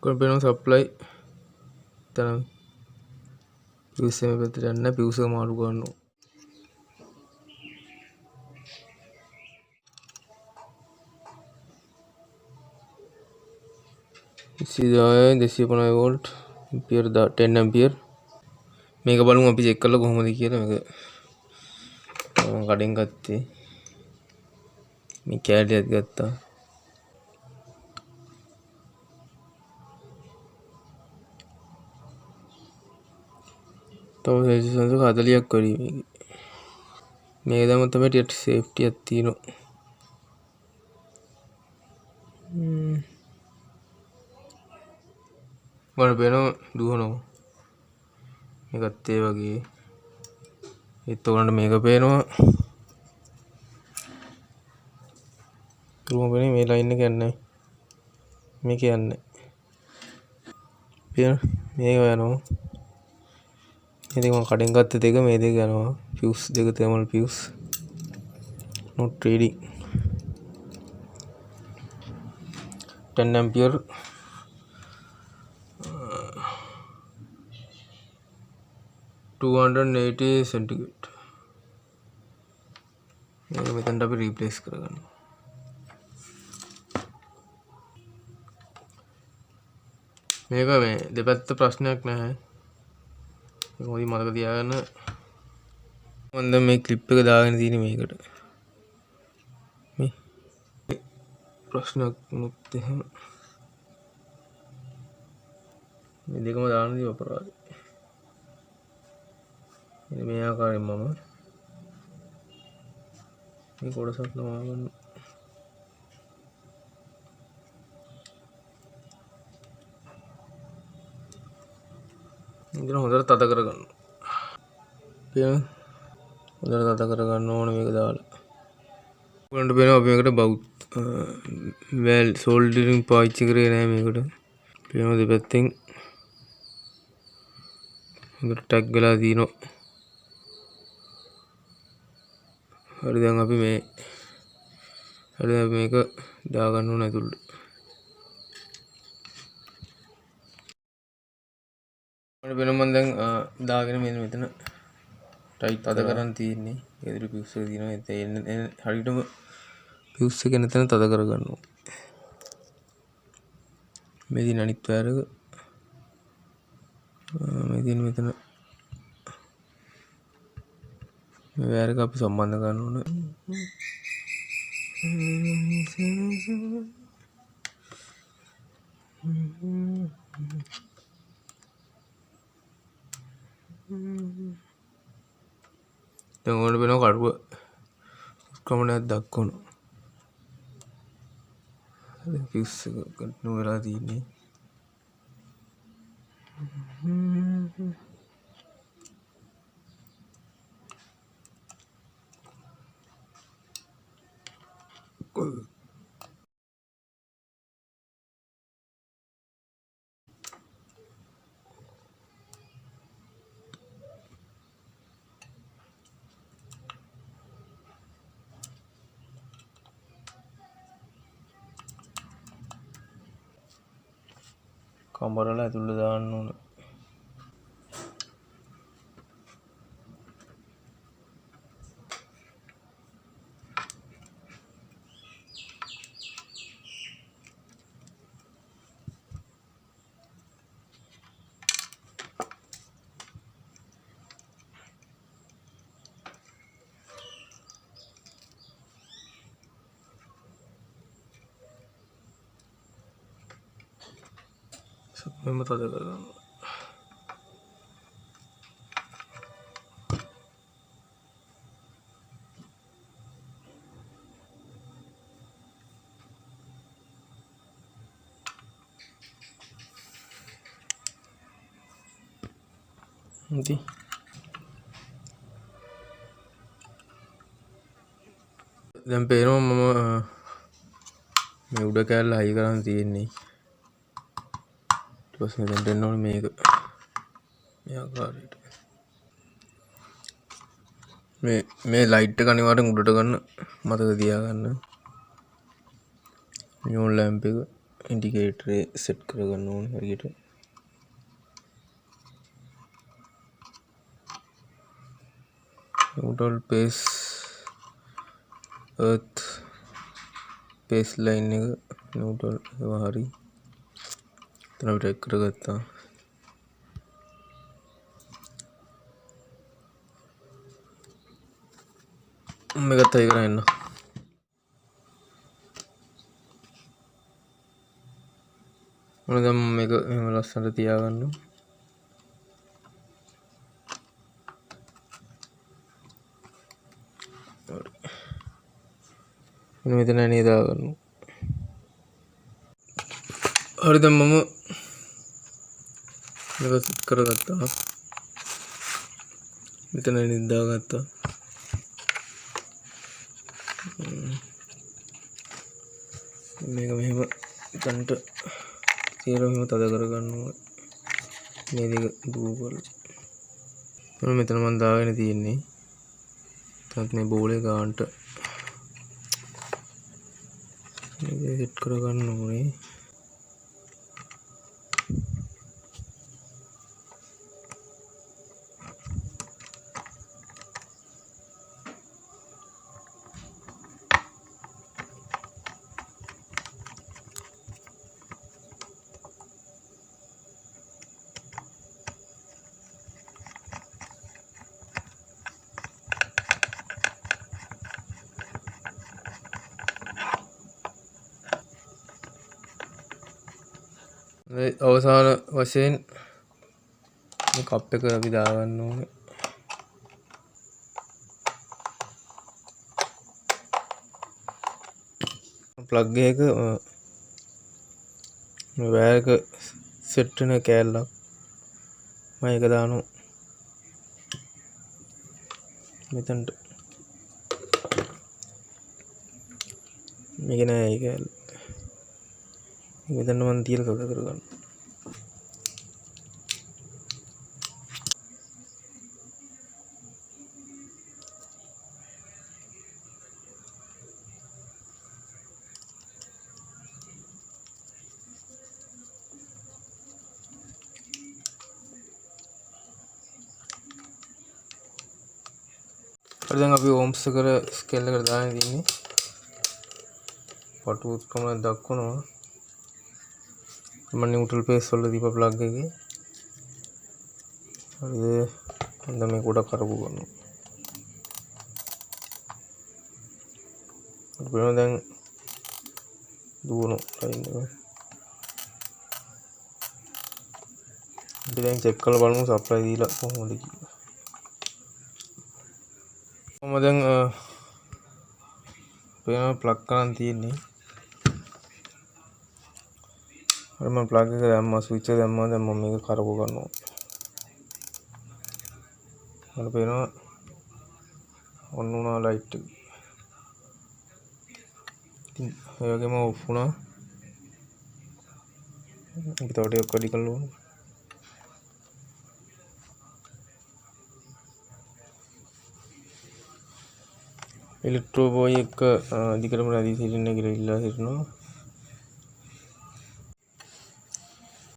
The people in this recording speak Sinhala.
ඔකට පේනවා සප්ලයි තන පියුස් එක පැත්තට යන්න පියුස් එක මාරු කරනවා. සිදාය 250 වෝල්ට් ඇම්පියර් 10 ඇම්පියර්. මේක බලමු අපි චෙක් කරලා කොහොමද කියලා. මේක මම කඩෙන් ගත්තේ. මේ කැලියක් ගත්තා. තව රෙසිස්ටන්ස් 40ක් වැඩි මේකේ. මේක දැම්ම තමයි ටිකක් සේෆ්ටි එකක් තියෙනවා. මම පේනවා දුවනවා. මේකත් ඒ වගේ. ඒත් උගලන්ට මේක පේනවා. තුරුම පේන්නේ මේ ලයින් එක යන්නේ. මේක යන්නේ. පේන මේක යනවා. ඉතින් මම කඩෙන් ගත්ත දෙක මේ දෙක යනවා. fuse දෙක thermal fuse. not reading. 10 ampere 280 centigrade. මේක මෙතනට අපි රීප්ලේස් කරගන්න. මේක මේ දෙපැත්ත ප්‍රශ්නයක් නැහැ. ඒක හොඳින් මතක තියාගන්න. මම දැන් මේ ක්ලිප් එක දාගෙන තියෙන්නේ මේකට. මේ ප්‍රශ්නයක් වුණොත් එහෙම මේ දෙකම දාන්න දී අපරාධයි. මේ ආකාරයෙන් මම මේ කොටසක් නවා ගන්න. ඉතින් හොඳට තද කරගන්න. පේන හොඳට තද කරගන්න ඕනේ මේක දාලා. ඔයගොල්ලන්ට පේනවා අපි මේකට බවුත් වැල් සෝල්ඩරින් පාවිච්චි කරේ නැහැ මේකට. පේනවා දෙපැත්තෙන් හොඳට ටැග් වෙලා තියෙනවා. හරි දැන් අපි මේක දාගන්න ඕන ඇතුළට. මම වෙන මම දැන් දාගෙන මෙතන ටයිට් අද කරන් තියෙන්නේ. ඉදිරි පියුස් එක තියෙනවා. ඒ හරියටම පියුස් එක නැතන තද කරගන්න ඕනේ. මේ දින අනිත් වයර් එක මේ දින මෙතන මේ වයර් එක අපි සම්බන්ධ කරන්න ඕනේ. දැන් ඔයාලට වෙනවා කඩුව ක්‍රමණයක් දක්වනවා. දැන් පියුස් එක කන්ටිනියු වෙලා තියෙන්නේ. කම්බරල ඇතුළට දාන්න ඕන. මෙම තද කරගන්න. ඉතින් දැන් පේනවා මම මේ උඩ කැල්ල හයි කරන් තියෙන්නේ. ඊට පස්සේ මෙතෙන්ට එන්න ඕනේ මේක මේ ආකාරයට. මේ ලයිට් එක අනිවාර්යෙන් උඩට ගන්න මතක තියාගන්න. නියෝන් ලැම්ප් එක ඉන්ඩිකේටරේ සෙට් කරගන්න ඕනේ හරියට. neutral pace earth pace line එක neutral ඒවා හරි. එතන අපිට එක් කරගත්තා. මේකත් අය කරන්න. මොන දැන් මේක එහෙම ලස්සනට තියාගන්න. මෙතන නේද දාගන්න. හරි දැන් මම මේක සෙට් කරගත්තා. මෙතන නේද දාගත්තා. මේක මෙහෙම එතනට කියලා මෙහෙම තද කරගන්න ඕනේ. මේ දෙක දුව කරලා. මෙතන මම දාගෙන තියෙන්නේ. තත් මේ බෝලේ ගානට මේක සෙට් කරගන්න ඕනේ. අවසාන වශයෙන් මේ කප් එක අපි දාගන්න ඕනේ. ප්ලග් එක මේ වයර් එක සෙට් වෙන කෑල්ලක් මම ඒක දානවා මෙතනට. මේක නෑ ඒ කෑල්ල. මෙතන මම තියලා තද කරගන්න. හරි දැන් අපි ඕම්ස් එකට ස්කේල් එකට දාගෙන ඉන්නේ. පටු උත්කම දක්වනවා. මම නියුට්‍රල් පේස් වල දීප ප්ලග් එකේ. හරිද? හොඳ මේ කොට කරපු ගන්නවා. අපිට දැන් දුවන ලයින් එක. අපි දැන් චෙක් කරලා බලමු සප්ලයි දීලා කොහොමද කියලා. මම දැන් වෙන ප්ලග් කරන් තියෙන්නේ. හරි මම ප්ලග් එක දැම්මා ස්විච් එක දැම්මා දැන් මම මේක කරකව ගන්නවා. මට පේනවා ඔන් වුණා ලයිට් එක. ඉතින් ඒ වගේම ඔෆ් වුණා. ඒක තව ටිකක් වැඩි කරලා ඕනේ. ඉලෙක්ට්‍රෝ බෝයි එක දිගටම රැඳී සිටින්න කියලා ඉල්ලා සිටිනවා.